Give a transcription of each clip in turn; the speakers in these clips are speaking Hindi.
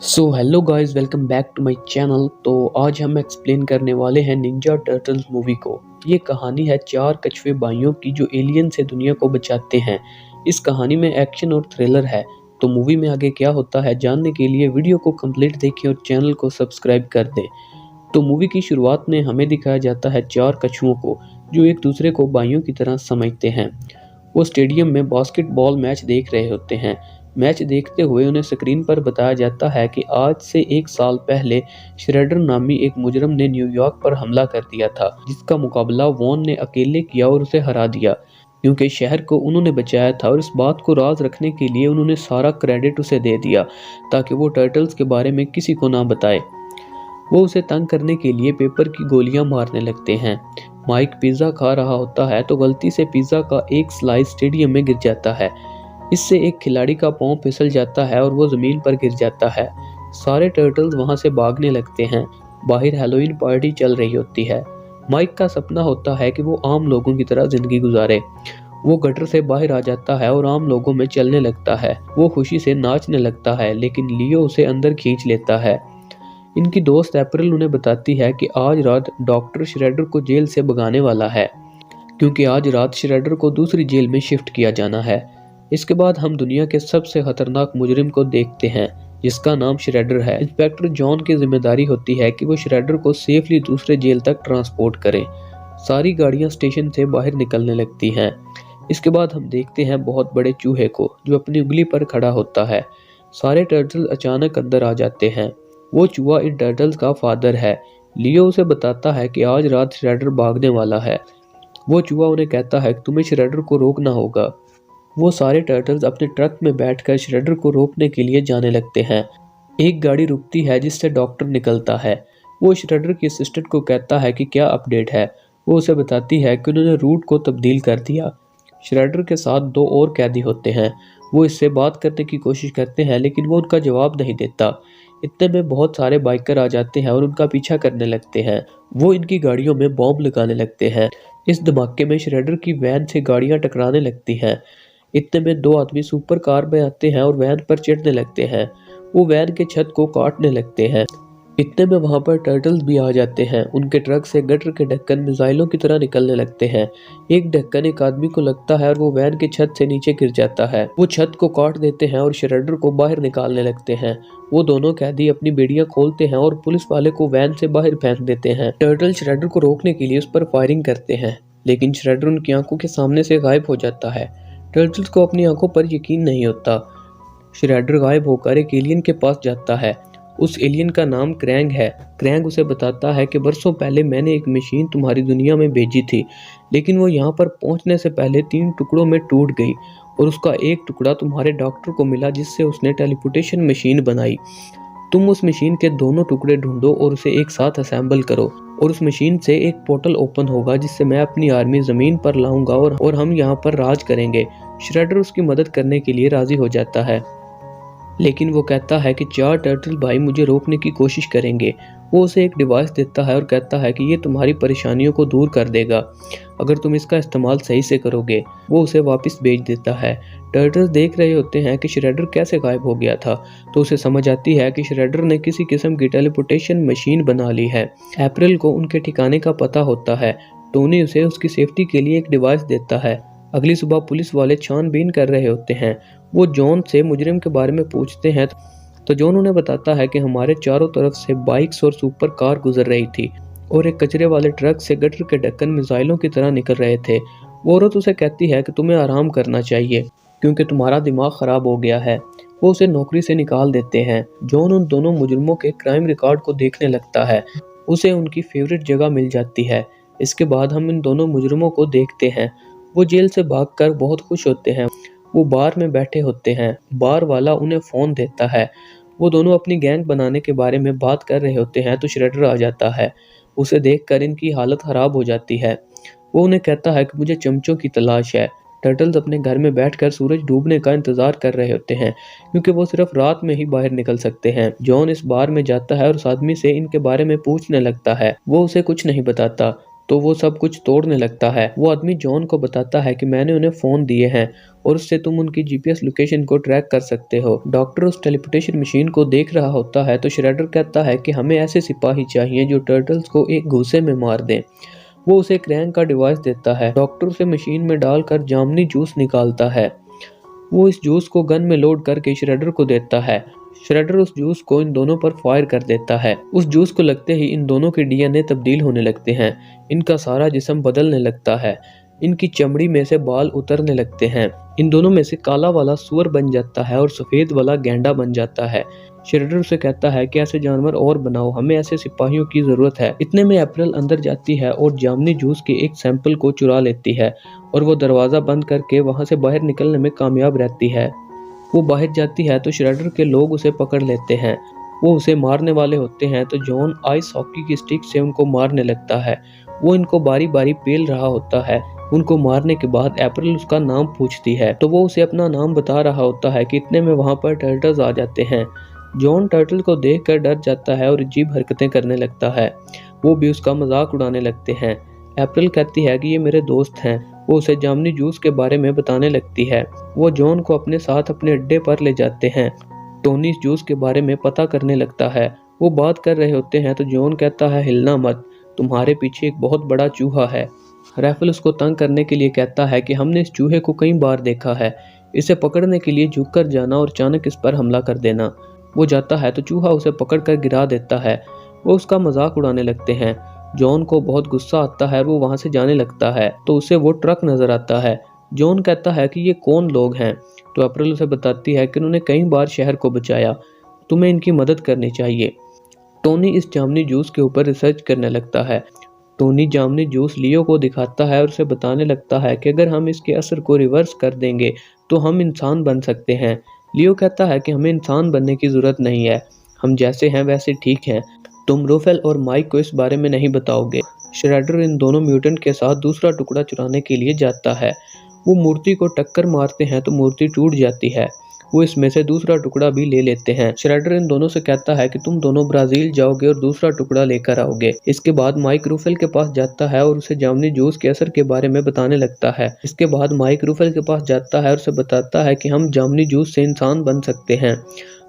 Hello guys, welcome back to my channel. तो आज हम एक्सप्लेन करने वाले हैं निंजा टर्टल्स मूवी को। ये कहानी है चार कछुए भाइयों की जो एलियन से दुनिया को बचाते हैं। इस कहानी में एक्शन और थ्रिलर है। तो मूवी में आगे क्या होता है जानने के लिए वीडियो को कंप्लीट देखें और चैनल को सब्सक्राइब कर दें। तो मूवी की शुरुआत में हमें दिखाया जाता है चार कछुओं को जो एक दूसरे को भाइयों की तरह समझते हैं। वो स्टेडियम में बास्केटबॉल मैच देख रहे होते हैं। मैच देखते हुए उन्हें स्क्रीन पर बताया जाता है कि आज से 1 साल पहले श्रेडर नामी एक मुजरम ने न्यूयॉर्क पर हमला कर दिया था, जिसका मुकाबला वॉन ने अकेले किया और उसे हरा दिया क्योंकि शहर को उन्होंने बचाया था। और इस बात को राज रखने के लिए उन्होंने सारा क्रेडिट उसे दे दिया ताकि वो टर्टल्स के बारे में किसी को ना बताए। वो उसे तंग करने के लिए पेपर की गोलियां मारने लगते हैं। माइक पिज्जा खा रहा होता है तो गलती से पिज्जा का एक स्लाइस स्टेडियम में गिर जाता है। इससे एक खिलाड़ी का पांव फिसल जाता है और वो जमीन पर गिर जाता है। सारे टर्टल्स वहां से भागने लगते हैं। बाहर हैलोवीन पार्टी चल रही होती है। माइक का सपना होता है कि वो आम लोगों की तरह जिंदगी गुजारे। वो गटर से बाहर आ जाता है और आम लोगों में चलने लगता है। वो खुशी से नाचने लगता है, लेकिन लियो उसे अंदर खींच लेता है। इनकी दोस्त अप्रैल उन्हें बताती है कि आज रात डॉक्टर श्रेडर को जेल से भगाने वाला है, क्योंकि आज रात श्रेडर को दूसरी जेल में शिफ्ट किया जाना है। इसके बाद हम दुनिया के सबसे खतरनाक मुजरिम को देखते हैं, जिसका नाम श्रेडर है। इंस्पेक्टर जॉन की जिम्मेदारी होती है कि वो श्रेडर को सेफली दूसरे जेल तक ट्रांसपोर्ट करें। सारी गाड़ियां स्टेशन से बाहर निकलने लगती हैं। इसके बाद हम देखते हैं बहुत बड़े चूहे को जो अपनी उंगली पर खड़ा होता है। सारे टर्टल अचानक अंदर आ जाते हैं। वो चूहा इन टर्टल्स का फादर है। लियो उसे बताता है कि आज रात श्रेडर भागने वाला है। वो चूहा उन्हें कहता है कि तुम्हें श्रेडर को रोकना होगा। वो सारे टर्टल्स अपने ट्रक में बैठकर श्रेडर को रोकने के लिए जाने लगते हैं। एक गाड़ी रुकती है जिससे डॉक्टर निकलता है। वो श्रेडर की असिस्टेंट को कहता है कि क्या अपडेट है। वो उसे बताती है कि उन्होंने रूट को तब्दील कर दिया। श्रेडर के साथ दो और कैदी होते हैं। वो इससे बात करने की कोशिश करते हैं, लेकिन वो उनका जवाब नहीं देता। इतने में बहुत सारे बाइकर आ जाते हैं और उनका पीछा करने लगते हैं। वो इनकी गाड़ियों में बॉम्ब लगाने लगते हैं। इस धमाके में श्रेडर की वैन से गाड़ियां टकराने लगती हैं। इतने में दो आदमी सुपर कार में आते हैं और वैन पर चढ़ने लगते हैं। वो वैन के छत को काटने लगते हैं। इतने में वहां पर टर्टल्स भी आ जाते हैं। उनके ट्रक से गटर के ढक्कन मिसाइलों की तरह निकलने लगते हैं। एक ढक्कन एक आदमी को लगता है और वो वैन के छत से नीचे गिर जाता है। वो छत को काट देते हैं और श्रेडर को बाहर निकालने लगते हैं। वो दोनों कैदी अपनी बेड़ियां खोलते हैं और पुलिस वाले को वैन से बाहर फेंक देते हैं। टर्टल श्रेडर को रोकने के लिए उस पर फायरिंग करते हैं, लेकिन श्रेडर उनकी आंखों के सामने से गायब हो जाता है। टर्टल्स को अपनी आंखों पर यकीन नहीं होता। श्रेडर गायब होकर एक एलियन के पास जाता है। उस एलियन का नाम क्रैंग है। क्रैंग उसे बताता है कि बरसों पहले मैंने एक मशीन तुम्हारी दुनिया में भेजी थी, लेकिन वो यहाँ पर पहुँचने से पहले 3 टुकड़ों में टूट गई और उसका एक टुकड़ा तुम्हारे डॉक्टर को मिला, जिससे उसने टेलीपोर्टेशन मशीन बनाई। तुम उस मशीन के दोनों टुकड़े ढूंढो और उसे एक साथ असेंबल करो, और उस मशीन से एक पोर्टल ओपन होगा जिससे मैं अपनी आर्मी जमीन पर लाऊंगा और हम यहाँ पर राज करेंगे। श्रेडर उसकी मदद करने के लिए राजी हो जाता है, लेकिन वो कहता है कि 4 टर्टल भाई मुझे रोकने की कोशिश करेंगे। वो उसे एक डिवाइस देता है और कहता है कि ये तुम्हारी परेशानियों को दूर कर देगा अगर तुम इसका इस्तेमाल सही से करोगे। वो उसे वापस भेज देता है। टर्टल्स देख रहे होते हैं कि श्रेडर कैसे गायब हो गया था, तो उसे समझ आती है कि श्रेडर ने किसी किस्म की टेलीपोर्टेशन मशीन बना ली है। अप्रैल को उनके ठिकाने का पता होता है। टोनी उसे उसकी सेफ्टी के लिए एक डिवाइस देता है। अगली सुबह पुलिस वाले छानबीन कर रहे होते हैं। वो जॉन से मुजरिम के बारे में पूछते हैं, तो जॉन उन्हें बताता है कि हमारे चारों तरफ से बाइक्स और सुपर कार गुजर रही थी और एक कचरे वाले ट्रक से गटर के ढक्कन मिसाइलों की तरह निकल रहे थे। वो औरत उसे कहती है कि तुम्हें आराम करना चाहिए क्योंकि तुम्हारा दिमाग खराब हो गया है। वो उसे नौकरी से निकाल देते हैं। जॉन उन दोनों मुजरिमों के क्राइम रिकॉर्ड को देखने लगता है। उसे उनकी फेवरेट जगह मिल जाती है। इसके बाद हम इन दोनों मुजरिमों को देखते हैं। वो जेल से भागकर बहुत खुश होते हैं। वो बार में बैठे होते हैं। बार वाला उन्हें फोन देता है। वो दोनों अपनी गैंग बनाने के बारे में बात कर रहे होते हैं तो श्रेडर आ जाता है। उसे देखकर इनकी हालत खराब हो जाती है। वो उन्हें कहता है कि मुझे चमचों की तलाश है। टर्टल्स अपने घर में बैठकर सूरज डूबने का इंतजार कर रहे होते हैं, क्योंकि वो सिर्फ रात में ही बाहर निकल सकते हैं। जॉन इस बार में जाता है और उस आदमी से इनके बारे में पूछने लगता है। वो उसे कुछ नहीं बताता। तो वो सब कुछ तोड़ने लगता है। वो आदमी जॉन को बताता है कि मैंने उन्हें फोन दिए हैं और उससे तुम उनकी जीपीएस लोकेशन को ट्रैक कर सकते हो। डॉक्टर उस टेलीपोर्टेशन मशीन को देख रहा होता है तो श्रेडर कहता है कि हमें ऐसे सिपाही चाहिए जो टर्टल्स को एक घूंसे में मार दें। वो उसे क्रैंक का डिवाइस देता है। डॉक्टर उसे मशीन में डालकर जामनी जूस निकालता है। वो इस जूस को गन में लोड करके श्रेडर को देता है। श्रेडर उस जूस को इन दोनों पर फायर कर देता है। उस जूस को लगते ही इन दोनों के डीएनए तब्दील होने लगते हैं। इनका सारा जिस्म बदलने लगता है। इनकी चमड़ी में से बाल उतरने लगते हैं। इन दोनों में से काला वाला सुअर बन जाता है और सफेद वाला गैंडा बन जाता है। श्रेडर से कहता है कि ऐसे जानवर और बनाओ, हमें ऐसे सिपाहियों की जरूरत है। इतने में अप्रैल अंदर जाती है और जामनी जूस के एक सैंपल को चुरा लेती है और वो दरवाजा बंद करके वहां से बाहर निकलने में कामयाब रहती है। वो बाहर जाती है तो श्रेडर के लोग उसे पकड़ लेते हैं। वो उसे मारने वाले होते हैं तो जॉन आइस हॉकी की स्टिक से उनको मारने लगता है। वो इनको बारी बारी पेल रहा होता है। उनको मारने के बाद अप्रैल उसका नाम पूछती है तो वो उसे अपना नाम बता रहा होता है कि इतने में वहां पर टर्टल्स आ जाते हैं। जॉन टर्टल को देखकर डर जाता है और अजीब हरकतें करने लगता है। वो भी उसका मजाक उड़ाने लगते हैं। अप्रैल कहती है कि ये मेरे दोस्त हैं। वो उसे जामनी जूस के बारे में बताने लगती है। वो जॉन को अपने साथ अपने अड्डे पर ले जाते हैं। टोनी इस जूस के बारे में पता करने लगता है। वो बात कर रहे होते हैं तो जॉन कहता है हिलना मत, तुम्हारे पीछे एक बहुत बड़ा चूहा है। राइफल उसको तंग करने के लिए कहता है कि हमने इस चूहे को कई बार देखा है, इसे पकड़ने के लिए झुककर जाना और अचानक इस पर हमला कर देना। वो जाता है तो चूहा उसे पकड़कर गिरा देता है। वो उसका मजाक उड़ाने लगते हैं। जॉन को बहुत गुस्सा आता है और वो वहां से जाने लगता है तो उसे वो ट्रक नजर आता है। जॉन कहता है कि ये कौन लोग हैं तो अप्रैल उसे बताती है कि उन्होंने कई बार शहर को बचाया, तुम्हें इनकी मदद करनी चाहिए। टोनी इस जामनी जूस के ऊपर रिसर्च करने लगता है। टोनी जामनी जूस लियो को दिखाता है और उसे बताने लगता है कि अगर हम इसके असर को रिवर्स कर देंगे तो हम इंसान बन सकते हैं। लियो कहता है कि हमें इंसान बनने की जरूरत नहीं है, हम जैसे हैं वैसे ठीक हैं। तुम रूफेल और माइक को इस बारे में नहीं बताओगे। श्रेडर इन दोनों म्यूटेंट के साथ दूसरा टुकड़ा चुराने के लिए जाता है। वो मूर्ति को टक्कर मारते हैं तो मूर्ति टूट जाती है। वो इसमें से दूसरा टुकड़ा भी ले लेते हैं। श्रेडर इन दोनों से कहता है कि तुम दोनों ब्राजील जाओगे और दूसरा टुकड़ा लेकर आओगे। इसके बाद माइक रूफेल के पास जाता है और उसे जामनी जूस के असर के बारे में बताने लगता है। इसके बाद माइक रूफेल के पास जाता है और उसे बताता है कि हम जामनी जूस से इंसान बन सकते हैं।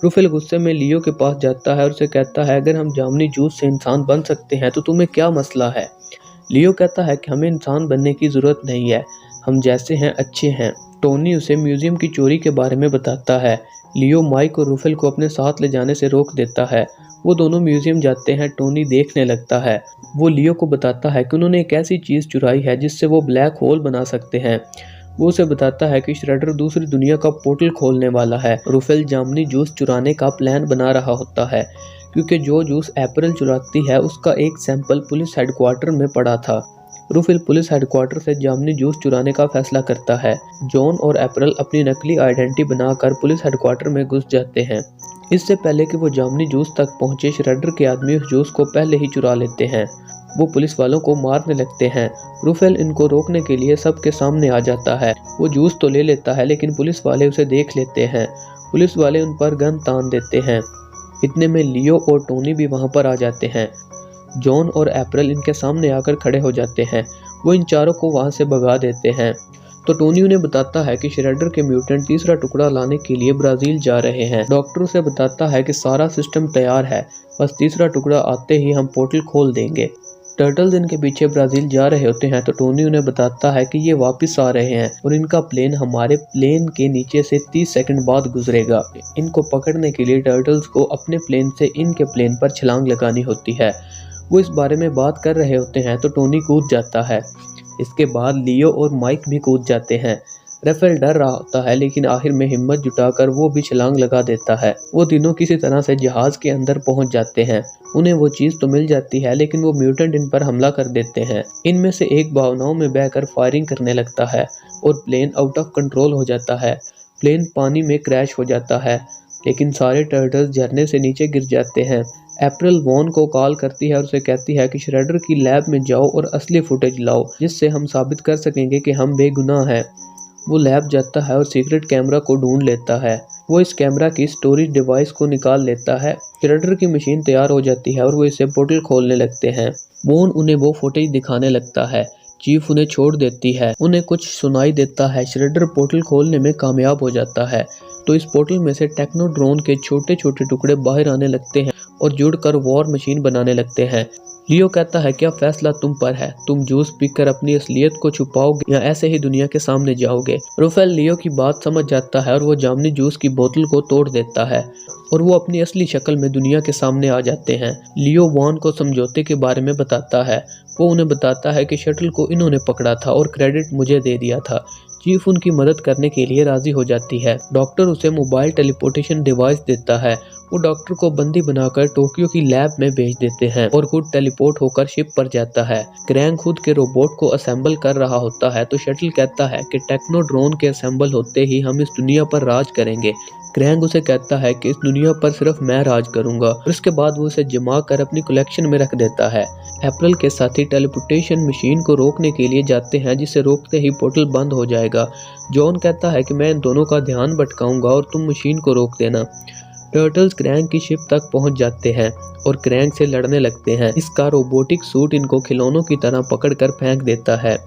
रूफेल गुस्से में लियो के पास जाता है और उसे कहता है अगर हम जामनी जूस से इंसान बन सकते हैं तो तुम्हें क्या मसला है। लियो कहता है कि हमें इंसान बनने की जरूरत नहीं है, हम जैसे हैं अच्छे हैं। टोनी उसे म्यूजियम की चोरी के बारे में बताता है। लियो माइक और रूफेल को अपने साथ ले जाने से रोक देता है। वो दोनों म्यूजियम जाते हैं। टोनी देखने लगता है। वो लियो को बताता है कि उन्होंने एक ऐसी चीज चुराई है जिससे वो ब्लैक होल बना सकते हैं। वो उसे बताता है कि श्रेडर दूसरी दुनिया का पोर्टल खोलने वाला है। रूफेल जामनी जूस चुराने का प्लान बना रहा होता है क्योंकि जो जूस अप्रैल चुराती है उसका एक सैंपल पुलिस हेडक्वार्टर में पड़ा था। रूफेल पुलिस हेडक्वार्टर से जामनी जूस चुराने का फैसला करता है। जॉन और अप्रैल अपनी नकली आइडेंटिटी बनाकर पुलिस हेडक्वार्टर में घुस जाते हैं। इससे पहले कि वो जामनी जूस तक पहुंचे, श्रेडर के आदमी उस जूस को पहले ही चुरा लेते हैं। वो पुलिस वालों को मारने लगते हैं। रूफेल इनको रोकने के लिए सबके सामने आ जाता है। वो जूस तो ले लेता है लेकिन पुलिस वाले उसे देख लेते हैं। पुलिस वाले उन पर गन तान देते हैं। इतने में लियो और टोनी भी वहां पर आ जाते हैं। जॉन और अप्रैल इनके सामने आकर खड़े हो जाते हैं। वो इन चारों को वहां से भगा देते हैं। तो टोनी उन्हें बताता है कि श्रेडर के म्यूटेंट तीसरा टुकड़ा लाने के लिए ब्राजील जा रहे हैं। डॉक्टर उसे बताता है कि सारा सिस्टम तैयार है, बस तीसरा टुकड़ा आते ही हम पोर्टल खोल देंगे। टर्टल्स इनके पीछे ब्राजील जा रहे होते हैं तो टोनी उन्हें बताता है कि ये वापस आ रहे हैं और इनका प्लेन हमारे प्लेन के नीचे से 30 सेकंड बाद गुजरेगा। इनको पकड़ने के लिए टर्टल्स को अपने प्लेन से इनके प्लेन पर छलांग लगानी होती है। वो इस बारे में बात कर रहे होते हैं तो टोनी कूद जाता है। इसके बाद लियो और माइक भी कूद जाते हैं। राफेल डर रहा होता है लेकिन आखिर में हिम्मत जुटाकर वो भी छलांग लगा देता है। वो तीनों किसी तरह से जहाज के अंदर पहुंच जाते हैं। उन्हें वो चीज तो मिल जाती है लेकिन वो म्यूटेंट इन पर हमला कर देते हैं। इनमें से एक भावनाओं में बहकर फायरिंग करने लगता है और प्लेन आउट ऑफ कंट्रोल हो जाता है। प्लेन पानी में क्रैश हो जाता है लेकिन सारे टर्टल्स झरने से नीचे गिर जाते हैं। अप्रैल वॉन को कॉल करती है और उसे कहती है कि श्रेडर की लैब में जाओ और असली फुटेज लाओ जिससे हम साबित कर सकेंगे कि हम बेगुनाह हैं। वो लैब जाता है और सीक्रेट कैमरा को ढूंढ लेता है। वो इस कैमरा की स्टोरेज डिवाइस को निकाल लेता है। श्रेडर की मशीन तैयार हो जाती है और वो इसे पोर्टल खोलने लगते हैं। वॉन उन्हें वो फुटेज दिखाने लगता है। चीफ उन्हें छोड़ देती है। उन्हें कुछ सुनाई देता है। श्रेडर पोर्टल खोलने में कामयाब हो जाता है तो इस पोर्टल में से टेक्नोड्रोन के छोटे छोटे टुकड़े बाहर आने लगते हैं और जुड़कर वॉर मशीन बनाने लगते हैं। लियो कहता है क्या फैसला तुम पर है, तुम जूस पीकर अपनी असलियत को छुपाओगे या ऐसे ही दुनिया के सामने जाओगे। राफेल लियो की बात समझ जाता है और वो जामनी जूस की बोतल को तोड़ देता है और वो अपनी असली शक्ल में दुनिया के सामने आ जाते हैं। लियो वॉन को समझौते के बारे में बताता है। वो उन्हें बताता है कि शटल को इन्होंने पकड़ा था और क्रेडिट मुझे दे दिया था। चीफ उनकी मदद करने के लिए राजी हो जाती है। डॉक्टर उसे मोबाइल टेलीपोर्टेशन डिवाइस देता है। वो डॉक्टर को बंदी बनाकर टोक्यो की लैब में भेज देते हैं और खुद टेलीपोर्ट होकर शिप पर जाता है। क्रैंग खुद के रोबोट को असेंबल कर रहा होता है तो शटल कहता है कि टेक्नोड्रोन के असेंबल होते ही हम इस दुनिया पर राज करेंगे। क्रैंग उसे कहता है कि इस दुनिया पर सिर्फ मैं राज करूंगा और उसके बाद वो उसे जमा कर अपनी कलेक्शन में रख देता है। अप्रैल के साथी टेलीपोर्टेशन मशीन को रोकने के लिए जाते हैं जिसे रोकते ही पोर्टल बंद हो जाएगा। जॉन कहता है कि मैं इन दोनों का ध्यान भटकाऊंगा और तुम मशीन को रोक देना। टर्टल्स क्रैंग की शिप तक पहुंच जाते हैं और क्रैंग से लड़ने लगते हैं। इसका रोबोटिक सूट इनको खिलौनों की तरह पकड़कर फेंक देता है।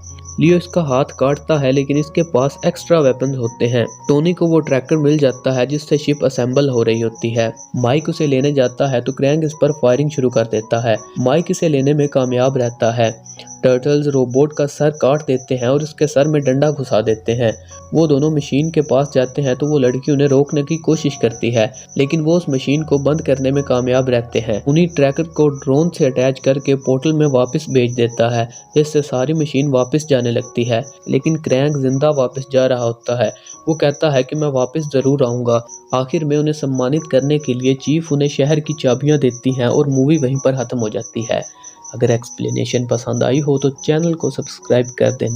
लियो इसका हाथ काटता है लेकिन इसके पास एक्स्ट्रा वेपन्स होते हैं। टोनी को वो ट्रैक्टर मिल जाता है जिससे शिप असेंबल हो रही होती है। माइक उसे लेने जाता है तो क्रैंग इस पर फायरिंग शुरू कर देता है। माइक इसे लेने में कामयाब रहता है। टर्टल्स रोबोट का सर काट देते हैं और उसके सर में डंडा घुसा देते हैं। वो दोनों मशीन के पास जाते हैं तो वो लड़की उन्हें रोकने की कोशिश करती है लेकिन वो उस मशीन को बंद करने में कामयाब रहते हैं। उन्हीं ट्रैकर को ड्रोन से अटैच करके पोर्टल में वापस भेज देता है जिससे सारी मशीन वापस जाने लगती है। लेकिन क्रैंग जिंदा वापस जा रहा होता है। वो कहता है कि मैं वापस जरूर आऊंगा। आखिर में उन्हें सम्मानित करने के लिए चीफ उन्हें शहर की चाबियां देती हैं और मूवी वहीं पर खत्म हो जाती है। अगर एक्सप्लेनेशन पसंद आई हो तो चैनल को सब्सक्राइब कर दें।